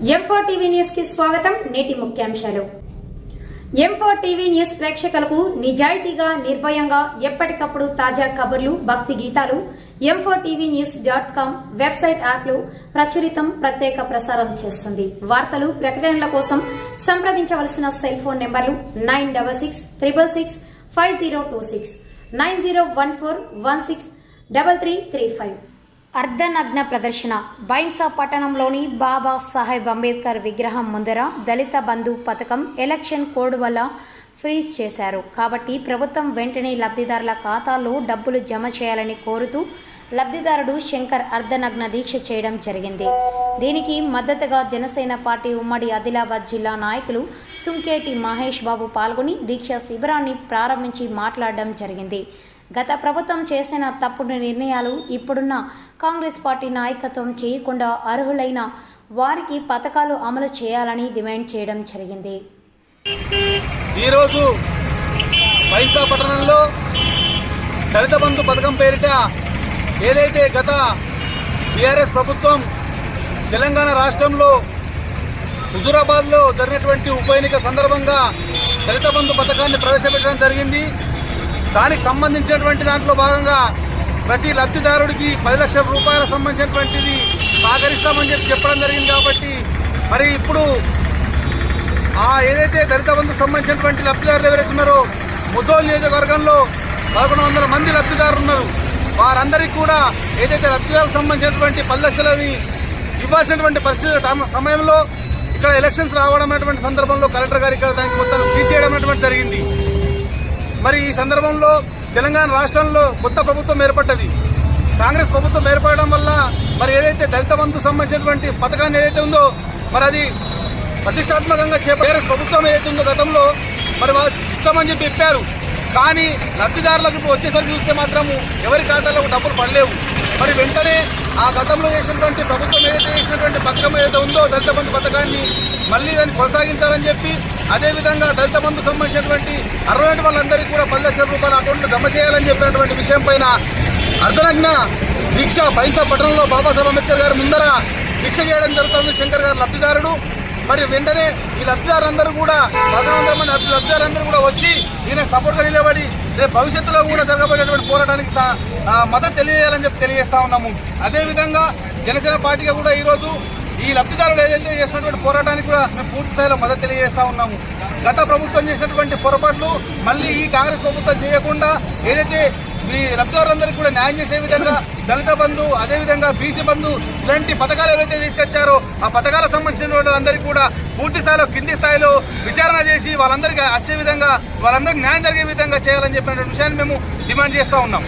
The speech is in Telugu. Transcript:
M4 టీవీ న్యూస్ కి స్వాగతం. నేటి ముఖ్యాంశాలు. M4 టీవీ న్యూస్ ప్రేక్షకులకు నిజాయితీగా, నిర్భయంగా ఎప్పటికప్పుడు తాజా కబుర్లు, భక్తి గీతాలు m4tvnews.com వెబ్సైట్ యాప్లు ప్రచురితం, ప్రత్యేక ప్రసారం చేస్తుంది. వార్తలు, ప్రకటనల కోసం సంప్రదించవలసిన సెల్ ఫోన్ నెంబర్లు 9666665026 9014163335. అర్ధనగ్న ప్రదర్శన. బైంసా పట్టణంలోని బాబా సాహెబ్ అంబేద్కర్ విగ్రహం ముందర దళిత బంధు పథకం ఎలక్షన్ కోడ్ వల్ల ఫ్రీజ్ చేశారు కాబట్టి ప్రభుత్వం వెంటనే లబ్ధిదారుల ఖాతాల్లో డబ్బులు జమ చేయాలని కోరుతూ లబ్ధిదారుడు శంకర్ అర్ధనగ్న దీక్ష చేయడం జరిగింది. దీనికి మద్దతుగా జనసేన పార్టీ ఉమ్మడి ఆదిలాబాద్ జిల్లా నాయకులు సుంకేటి మహేష్ బాబు పాల్గొని దీక్ష శిబిరాన్ని ప్రారంభించి మాట్లాడడం జరిగింది. గత ప్రభుత్వం చేసిన తప్పుడు నిర్ణయాలు ఇప్పుడున్న కాంగ్రెస్ పార్టీ నాయకత్వం చేయకుండా అర్హులైన వారికి పథకాలు అమలు చేయాలని డిమాండ్ చేయడం జరిగింది. ఈరోజు బైంసా పట్టణంలో దళిత బంధు పథకం పేరిట ఏదైతే గత టీఆర్ఎస్ ప్రభుత్వం తెలంగాణ రాష్ట్రంలో హుజూరాబాద్లో జరిగినటువంటి ఉప ఎన్నిక సందర్భంగా దళిత బంధు పథకాన్ని ప్రవేశపెట్టడం జరిగింది. దానికి సంబంధించినటువంటి దాంట్లో భాగంగా ప్రతి లబ్ధిదారుడికి 10 లక్షల రూపాయల సంబంధించినటువంటిది సహకరిస్తామని చెప్పడం జరిగింది. కాబట్టి మరి ఇప్పుడు ఏదైతే దళిత బంధు సంబంధించినటువంటి లబ్ధిదారులు ఎవరైతే ఉన్నారో ముద్దోల్ నియోజకవర్గంలో 1100 మంది లబ్ధిదారులు ఉన్నారు. వారందరికీ కూడా ఏదైతే లబ్ధిదారులకు సంబంధించినటువంటి 10 లక్షలని ఇవ్వాల్సినటువంటి పరిస్థితి సమయంలో ఇక్కడ ఎలక్షన్స్ రావడం అనేటువంటి సందర్భంలో కలెక్టర్ గారు ఇక్కడ దానికి మొత్తం సీజ్ చేయడం అనేటువంటి జరిగింది. మరి ఈ సందర్భంలో తెలంగాణ రాష్ట్రంలో కొత్త ప్రభుత్వం ఏర్పడ్డది. కాంగ్రెస్ ప్రభుత్వం ఏర్పడడం వల్ల మరి ఏదైతే దళిత బంధు సంబంధించినటువంటి పథకాన్ని ఏదైతే ఉందో మరి అది ప్రతిష్టాత్మకంగా చేపట్టే ప్రభుత్వం ఏదైతే ఉందో గతంలో మరి వాళ్ళు ఇస్తామని చెప్పారు. కానీ లబ్ధిదారులకు ఇప్పుడు వచ్చేసరికి చూస్తే మాత్రము ఎవరి ఖాతాలో డబ్బులు పడలేవు. మరి వెంటనే ఆ గతంలో చేసినటువంటి ప్రభుత్వం ఏదైతే చేసినటువంటి పథకం ఏదైతే ఉందో దళిత బంధు పథకాన్ని మళ్ళీ దాన్ని కొనసాగించాలని చెప్పి, అదేవిధంగా దళిత బంధు సంబంధించినటువంటి అర్హులైన వాళ్ళందరికీ కూడా 10 లక్షల రూపాయల అకౌంట్లో జమ చేయాలని చెప్పినటువంటి విషయం పైన అర్ధనగ్న దీక్ష బైంసా పట్టణంలో బాబాసాహెబ్ అంబేద్కర్ గారి ముందర దీక్ష చేయడం జరుగుతుంది. శంకర్ గారు లబ్ధిదారుడు. మరి వెంటనే ఈ లబ్ధిదారులందరూ కూడా 1100 మంది లబ్ధిదారులందరూ కూడా వచ్చి ఈయన సపోర్ట్గా నిలబడి రేపు భవిష్యత్తులో కూడా జరగబడేటువంటి పోరాటానికి మద్దతు తెలియజేయాలని చెప్పి తెలియజేస్తా ఉన్నాము. అదేవిధంగా జనసేన పార్టీగా కూడా ఈరోజు ఈ లబ్ధిదారులు ఏదైతే చేసినటువంటి పోరాటానికి కూడా మేము పూర్తి స్థాయిలో మద్దతు తెలియజేస్తా ఉన్నాము. గత ప్రభుత్వం చేసినటువంటి పొరపాట్లు మళ్ళీ ఈ కాంగ్రెస్ ప్రభుత్వం చేయకుండా ఏదైతే ఈ లబ్ధిదారులందరికీ కూడా న్యాయం చేసే విధంగా దళిత బంధు, అదేవిధంగా బీసీ బంధు ఇలాంటి పథకాలు ఏవైతే తీసుకొచ్చారో ఆ పథకాలకు సంబంధించిన వాళ్ళందరికీ కూడా పూర్తి స్థాయిలో కింది స్థాయిలో విచారణ చేసి వాళ్ళందరికీ వచ్చే విధంగా వాళ్ళందరికీ న్యాయం జరిగే విధంగా చేయాలని చెప్పిన విషయాన్ని మేము డిమాండ్ చేస్తూ ఉన్నాం.